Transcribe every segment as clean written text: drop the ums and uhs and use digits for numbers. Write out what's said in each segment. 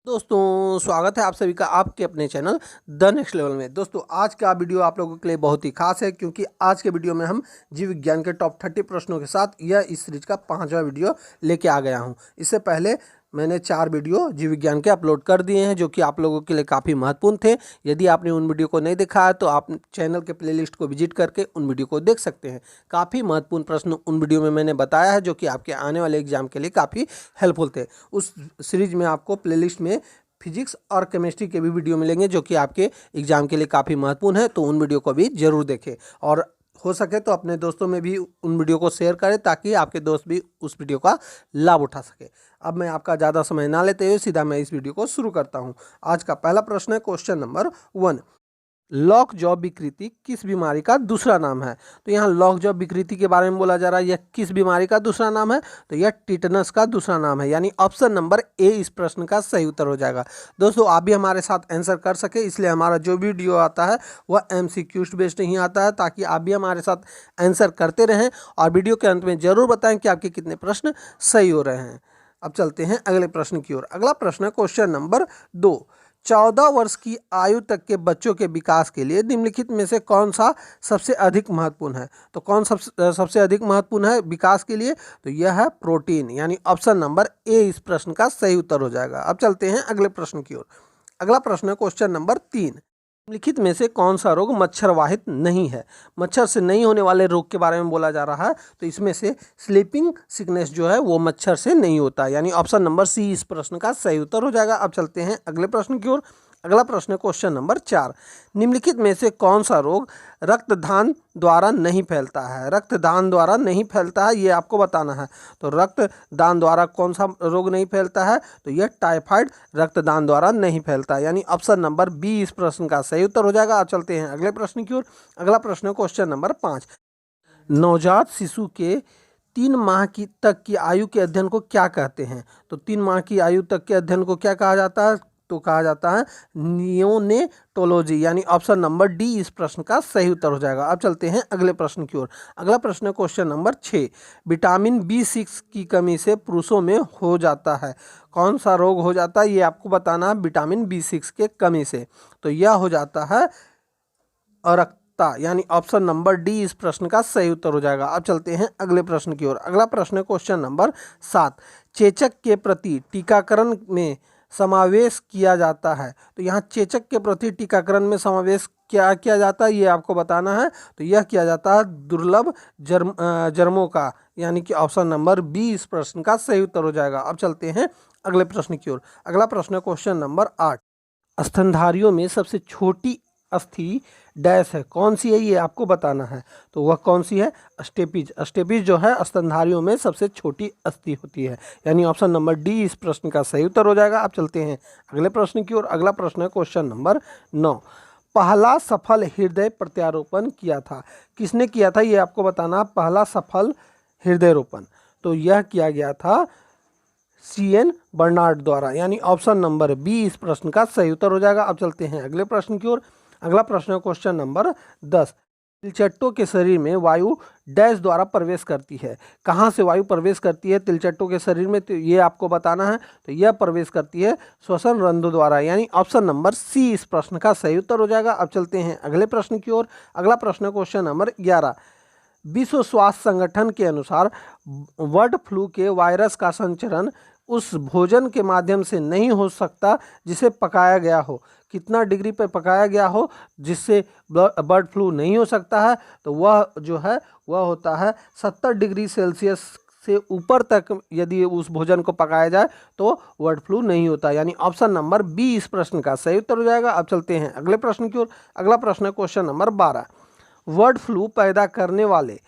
दोस्तों स्वागत है आप सभी का आपके अपने चैनल द नेक्स्ट लेवल में। दोस्तों आज का वीडियो आप लोगों के लिए बहुत ही खास है क्योंकि आज के वीडियो में हम जीव विज्ञान के टॉप 30 प्रश्नों के साथ यह इस सीरीज का 5वां वीडियो लेके आ गया हूं। इससे पहले मैंने 4 वीडियो जीव विज्ञान के अपलोड कर दिए हैं जो कि आप लोगों के लिए काफ़ी महत्वपूर्ण थे। यदि आपने उन वीडियो को नहीं देखा है तो आप चैनल के प्लेलिस्ट को विजिट करके उन वीडियो को देख सकते हैं। काफ़ी महत्वपूर्ण प्रश्न उन वीडियो में मैंने बताया है जो कि आपके आने वाले एग्जाम के लिए काफ़ी हेल्पफुल थे। उस सीरीज में आपको प्लेलिस्ट में फिजिक्स और केमिस्ट्री के भी वीडियो मिलेंगे जो कि आपके एग्जाम के लिए काफ़ी महत्वपूर्ण है, तो उन वीडियो को भी जरूर देखें और हो सके तो अपने दोस्तों में भी उन वीडियो को शेयर करें ताकि आपके दोस्त भी उस वीडियो का लाभ उठा सके। अब मैं आपका ज़्यादा समय ना लेते हुए सीधा मैं इस वीडियो को शुरू करता हूं। आज का पहला प्रश्न है क्वेश्चन नंबर 1। लॉक जॉ विकृति किस बीमारी का दूसरा नाम है? तो यहाँ लॉक जॉ विकृति के बारे में बोला जा रहा है। यह किस बीमारी का दूसरा नाम है? तो यह टिटनस का दूसरा नाम है, यानी ऑप्शन नंबर ए इस प्रश्न का सही उत्तर हो जाएगा। दोस्तों आप भी हमारे साथ आंसर कर सके इसलिए हमारा जो वीडियो आता है वह MCQ बेस्ड नहीं आता है, ताकि आप भी हमारे साथ आंसर करते रहें और वीडियो के अंत में जरूर बताएं कि आपके कितने प्रश्न सही हो रहे हैं। अब चलते हैं अगले प्रश्न की ओर। अगला प्रश्न है क्वेश्चन नंबर 2। 14 वर्ष की आयु तक के बच्चों के विकास के लिए निम्नलिखित में से कौन सा सबसे अधिक महत्वपूर्ण है? तो कौन सबसे अधिक महत्वपूर्ण है विकास के लिए? तो यह है प्रोटीन, यानी ऑप्शन नंबर ए इस प्रश्न का सही उत्तर हो जाएगा। अब चलते हैं अगले प्रश्न की ओर। अगला प्रश्न है क्वेश्चन नंबर 3। निम्नलिखित में से कौन सा रोग मच्छर वाहित नहीं है? मच्छर से नहीं होने वाले रोग के बारे में बोला जा रहा है, तो इसमें से स्लीपिंग सिकनेस जो है वो मच्छर से नहीं होता, यानी ऑप्शन नंबर सी इस प्रश्न का सही उत्तर हो जाएगा। अब चलते हैं अगले प्रश्न की ओर। अगला प्रश्न है क्वेश्चन नंबर 4। निम्नलिखित में से कौन सा रोग रक्तदान द्वारा नहीं फैलता है? रक्तदान द्वारा नहीं फैलता है, ये आपको बताना है। तो रक्तदान द्वारा कौन सा रोग नहीं फैलता है? तो यह टाइफाइड रक्तदान द्वारा नहीं फैलता, यानी ऑप्शन नंबर बी इस प्रश्न का सही उत्तर हो जाएगा। अब चलते हैं अगले प्रश्न की ओर। अगला प्रश्न है क्वेश्चन नंबर 5। नवजात शिशु के 3 माह तक की आयु के अध्ययन को क्या कहते हैं? तो 3 माह की आयु तक के अध्ययन को क्या कहा जाता है? तो कहा जाता है नियोनेटोलॉजी, यानी ऑप्शन नंबर डी इस प्रश्न का सही उत्तर हो जाएगा। अब चलते हैं अगले प्रश्न की ओर। अगला प्रश्न है क्वेश्चन नंबर 6। विटामिन B6 की कमी से पुरुषों में हो जाता है, कौन सा रोग हो जाता है ये आपको बताना है विटामिन B6 के कमी से? तो यह हो जाता है अरक्तता, यानी ऑप्शन नंबर डी इस प्रश्न का सही उत्तर हो जाएगा। अब चलते हैं अगले प्रश्न की ओर। अगला प्रश्न है क्वेश्चन नंबर 7। चेचक के प्रति टीकाकरण में समावेश किया जाता है, तो यहाँ चेचक के प्रति टीकाकरण में समावेश क्या किया जाता है ये आपको बताना है। तो यह किया जाता है दुर्लभ जर्मों का, यानी कि ऑप्शन नंबर बी इस प्रश्न का सही उत्तर हो जाएगा। अब चलते हैं अगले प्रश्न की ओर। अगला प्रश्न है क्वेश्चन नंबर 8। स्तनधारियों में सबसे छोटी अस्थि डैश है, कौन सी है ये आपको बताना है। तो वह कौन सी है? स्टेपीज। स्टेपीज जो है स्तनधारियों में सबसे छोटी अस्थि होती है, यानी ऑप्शन नंबर डी इस प्रश्न का सही उत्तर हो जाएगा। अब चलते हैं अगले प्रश्न की ओर। अगला प्रश्न है क्वेश्चन नंबर 9। पहला सफल हृदय प्रत्यारोपण किया था, किसने किया था ये आपको बताना। पहला सफल हृदय रोपण तो यह किया गया था CN बर्नार्ड द्वारा, यानी ऑप्शन नंबर बी इस प्रश्न का सही उत्तर हो जाएगा। अब चलते हैं अगले प्रश्न की ओर। अगला प्रश्न है क्वेश्चन नंबर 10। तिलचट्टों के शरीर में वायु डैश द्वारा प्रवेश करती है, कहाँ से वायु प्रवेश करती है तिलचट्टों के शरीर में? तो ये आपको बताना है। तो यह प्रवेश करती है श्वसन रंध्रों द्वारा, यानी ऑप्शन नंबर सी इस प्रश्न का सही उत्तर हो जाएगा। अब चलते हैं अगले प्रश्न की ओर। अगला प्रश्न है क्वेश्चन नंबर 11। विश्व स्वास्थ्य संगठन के अनुसार बर्ड फ्लू के वायरस का संचरण उस भोजन के माध्यम से नहीं हो सकता जिसे पकाया गया हो। कितना डिग्री पे पकाया गया हो जिससे बर्ड फ्लू नहीं हो सकता है? तो वह जो है वह होता है 70 डिग्री सेल्सियस से ऊपर तक यदि उस भोजन को पकाया जाए तो बर्ड फ्लू नहीं होता, यानी ऑप्शन नंबर बी इस प्रश्न का सही उत्तर हो जाएगा। अब चलते हैं अगले प्रश्न की ओर। अगला प्रश्न है क्वेश्चन नंबर 12। बर्ड फ्लू पैदा करने वाले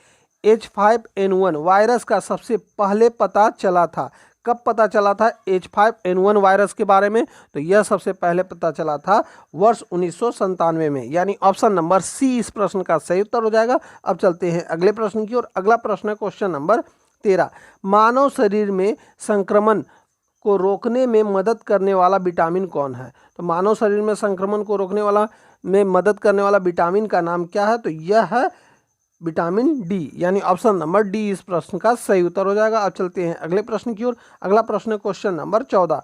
H5N1 वायरस का सबसे पहले पता चला था, कब पता चला था H5N1 वायरस के बारे में? तो यह सबसे पहले पता चला था वर्ष 1997 में, यानी ऑप्शन नंबर सी इस प्रश्न का सही उत्तर हो जाएगा। अब चलते हैं अगले प्रश्न की ओर। अगला प्रश्न है क्वेश्चन नंबर 13। मानव शरीर में संक्रमण को रोकने में मदद करने वाला विटामिन कौन है? तो मानव शरीर में संक्रमण को रोकने वाला में मदद करने वाला विटामिन का नाम क्या है? तो यह है विटामिन डी, यानी ऑप्शन नंबर डी इस प्रश्न का सही उत्तर हो जाएगा। अब चलते हैं अगले प्रश्न की ओर। अगला प्रश्न क्वेश्चन नंबर 14।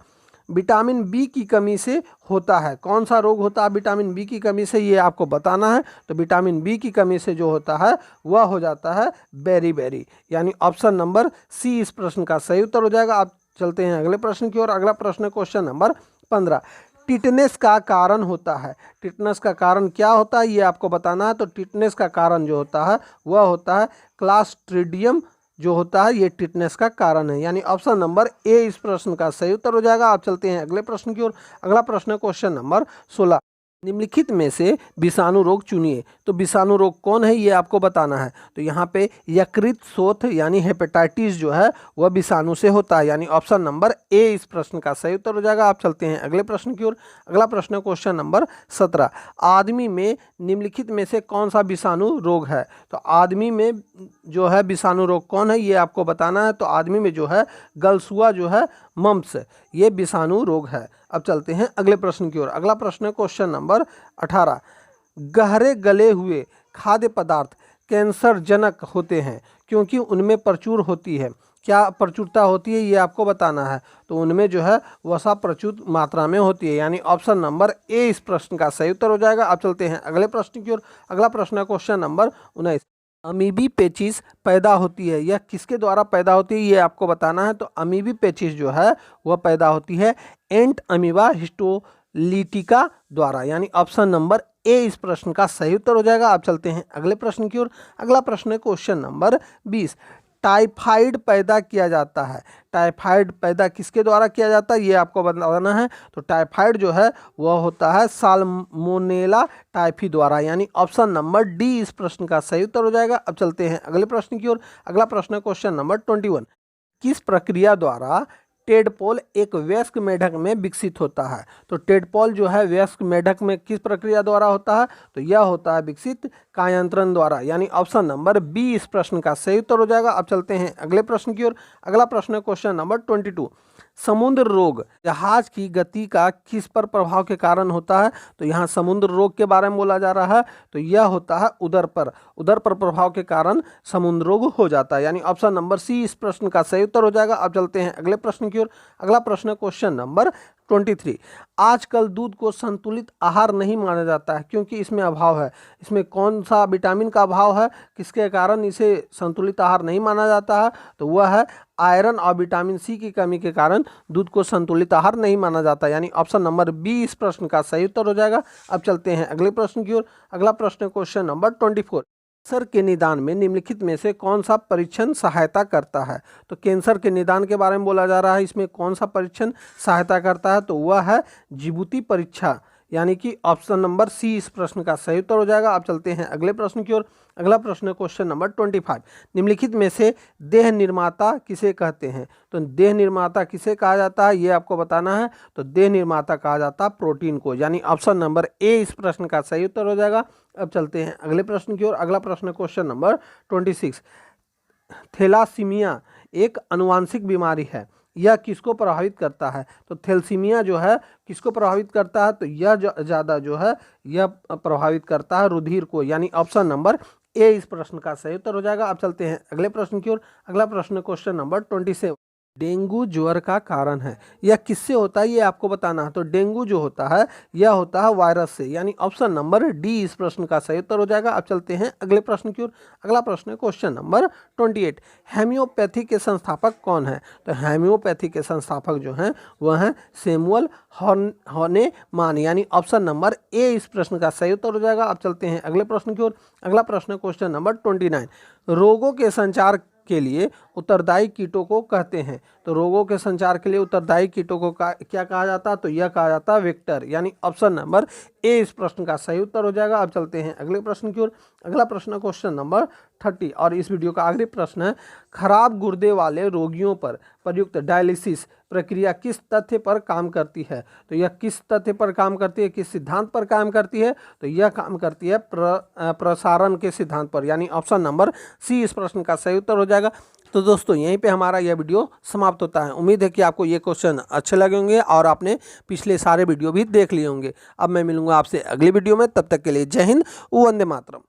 विटामिन बी की कमी से होता है। कौन सा रोग होता है विटामिन बी की कमी से, ये आपको बताना है। तो विटामिन बी की कमी से जो होता है वह हो जाता है बेरी, यानी ऑप्शन नंबर सी इस प्रश्न का सही उत्तर हो जाएगा। आप चलते हैं अगले प्रश्न की ओर। अगला प्रश्न क्वेश्चन नंबर 15, टिटनेस का कारण होता है। टिटनेस का कारण क्या होता है ये आपको बताना है। तो टिटनेस का कारण जो होता है वह होता है क्लास्ट्रीडियम जो होता है, ये टिटनेस का कारण है, यानी ऑप्शन नंबर ए इस प्रश्न का सही उत्तर हो जाएगा। आप चलते हैं अगले प्रश्न की ओर। अगला प्रश्न क्वेश्चन नंबर 16, निम्नलिखित में से विषाणु रोग चुनिए। तो विषाणु रोग कौन है ये आपको बताना है। तो यहाँ पे यकृत शोथ यानी हेपेटाइटिस जो है वह विषाणु से होता है, यानी ऑप्शन नंबर ए इस प्रश्न का सही उत्तर हो जाएगा। आप चलते हैं अगले प्रश्न की ओर। अगला प्रश्न क्वेश्चन नंबर 17, आदमी में निम्नलिखित में से कौन सा विषाणु रोग है। तो आदमी में जो है विषाणु रोग कौन है ये आपको बताना है। तो आदमी में जो है गलसुआ जो है मम्प्स, ये विषाणु रोग है। अब चलते हैं अगले प्रश्न की ओर। अगला प्रश्न क्वेश्चन नंबर 18, गहरे गले हुए खाद्य पदार्थ कैंसर जनक होते हैं क्योंकि उनमें प्रचुर होती है। क्या प्रचुरता होती है ये आपको बताना है। तो उनमें जो है वसा प्रचुर मात्रा में होती है, यानी ऑप्शन नंबर ए इस प्रश्न का सही उत्तर हो जाएगा। अब चलते हैं अगले प्रश्न की ओर। अगला प्रश्न क्वेश्चन नंबर 19, अमीबी पेचिस पैदा होती है, यह किसके द्वारा पैदा होती है ये आपको बताना है। तो अमीबी पेचिस जो है वह पैदा होती है एंट अमीबा हिस्टोलिटिका द्वारा, यानी ऑप्शन नंबर ए इस प्रश्न का सही उत्तर हो जाएगा। आप चलते हैं अगले प्रश्न की ओर। अगला प्रश्न है क्वेश्चन नंबर 20, टाइफाइड पैदा किया जाता है। टाइफाइड पैदा किसके द्वारा किया जाता है ये आपको बताना है। तो टाइफाइड जो है वह होता है साल्मोनेला टाइफी द्वारा, यानी ऑप्शन नंबर डी इस प्रश्न का सही उत्तर हो जाएगा। अब चलते हैं अगले प्रश्न की ओर। अगला प्रश्न क्वेश्चन नंबर 21, किस प्रक्रिया द्वारा टेडपोल एक वयस्क मेढक में विकसित होता है। तो टेडपोल जो है वयस्क मेढक में किस प्रक्रिया द्वारा होता है। तो यह होता है विकसित कायांतरण द्वारा, यानी ऑप्शन नंबर बी इस प्रश्न का सही उत्तर हो जाएगा। अब चलते हैं अगले प्रश्न की ओर। अगला प्रश्न क्वेश्चन नंबर 22, समुद्र रोग जहाज की गति का किस पर प्रभाव के कारण होता है। तो यहाँ समुद्र रोग के बारे में बोला जा रहा है। तो यह होता है उदर पर प्रभाव के कारण समुद्र रोग हो जाता है, यानी ऑप्शन नंबर सी इस प्रश्न का सही उत्तर हो जाएगा। अब चलते हैं अगले प्रश्न की ओर। अगला प्रश्न क्वेश्चन नंबर 23, आजकल दूध को संतुलित आहार नहीं माना जाता है क्योंकि इसमें अभाव है। इसमें कौन सा विटामिन का अभाव है, किसके कारण इसे संतुलित आहार नहीं माना जाता है। तो वह है आयरन और विटामिन सी की कमी के कारण दूध को संतुलित आहार नहीं माना जाता, यानी ऑप्शन नंबर बी इस प्रश्न का सही उत्तर हो जाएगा। अब चलते हैं अगले प्रश्न की ओर। अगला प्रश्न क्वेश्चन नंबर 24, कैंसर के निदान में निम्नलिखित में से कौन सा परीक्षण सहायता करता है। तो कैंसर के निदान के बारे में बोला जा रहा है, इसमें कौन सा परीक्षण सहायता करता है। तो वह है जिबूती परीक्षा, यानी कि ऑप्शन नंबर सी इस प्रश्न का सही उत्तर हो जाएगा। आप चलते हैं अगले प्रश्न की ओर। अगला प्रश्न क्वेश्चन नंबर 25, निम्नलिखित में से देह निर्माता किसे कहते हैं। तो देह निर्माता किसे कहा जाता है ये आपको बताना है। तो देह निर्माता कहा जाता है प्रोटीन को, यानी ऑप्शन नंबर ए इस प्रश्न का सही उत्तर हो जाएगा। अब चलते हैं अगले प्रश्न की ओर। अगला प्रश्न क्वेश्चन नंबर 26, थैलासीमिया एक आनुवांशिक बीमारी है, यह किसको प्रभावित करता है। तो थैलेसीमिया जो है किसको प्रभावित करता है। तो यह ज़्यादा जो है यह प्रभावित करता है रुधिर को, यानी ऑप्शन नंबर ए इस प्रश्न का सही उत्तर हो जाएगा। अब चलते हैं अगले प्रश्न की ओर। अगला प्रश्न क्वेश्चन नंबर 27, डेंगू ज्वर का कारण है, यह किससे होता है ये आपको बताना है। तो डेंगू जो होता है यह होता है वायरस से, यानी ऑप्शन नंबर डी इस प्रश्न का सही उत्तर हो जाएगा। अब चलते हैं अगले प्रश्न की ओर। अगला प्रश्न है क्वेश्चन नंबर 28, होम्योपैथी के संस्थापक कौन है। तो होम्योपैथी के संस्थापक जो हैं वह हैं सैमुअल हॉनेमान, यानी ऑप्शन नंबर ए इस प्रश्न का सही उत्तर हो जाएगा। अब चलते हैं अगले प्रश्न की ओर। अगला प्रश्न क्वेश्चन नंबर 29, रोगों के संचार के लिए उत्तरदायी कीटों को कहते हैं। तो रोगों के संचार के लिए उत्तरदायी कीटों को क्या कहा जाता है। तो यह कहा जाता है वेक्टर, यानी ऑप्शन नंबर ए इस प्रश्न का सही उत्तर हो जाएगा। अब चलते हैं अगले प्रश्न की ओर। अगला प्रश्न क्वेश्चन नंबर 30 और इस वीडियो का आखिरी प्रश्न है, खराब गुर्दे वाले रोगियों पर प्रयुक्त डायलिसिस प्रक्रिया किस तथ्य पर काम करती है। तो यह किस तथ्य पर काम करती है, किस सिद्धांत पर काम करती है। तो यह काम करती है प्रसारण के सिद्धांत पर, यानी ऑप्शन नंबर सी इस प्रश्न का सही उत्तर हो जाएगा। तो दोस्तों यहीं पे हमारा यह वीडियो समाप्त होता है। उम्मीद है कि आपको ये क्वेश्चन अच्छे लगे होंगे और आपने पिछले सारे वीडियो भी देख लिए होंगे। अब मैं मिलूंगा आपसे अगली वीडियो में, तब तक के लिए जय हिंद, वंदे मातरम।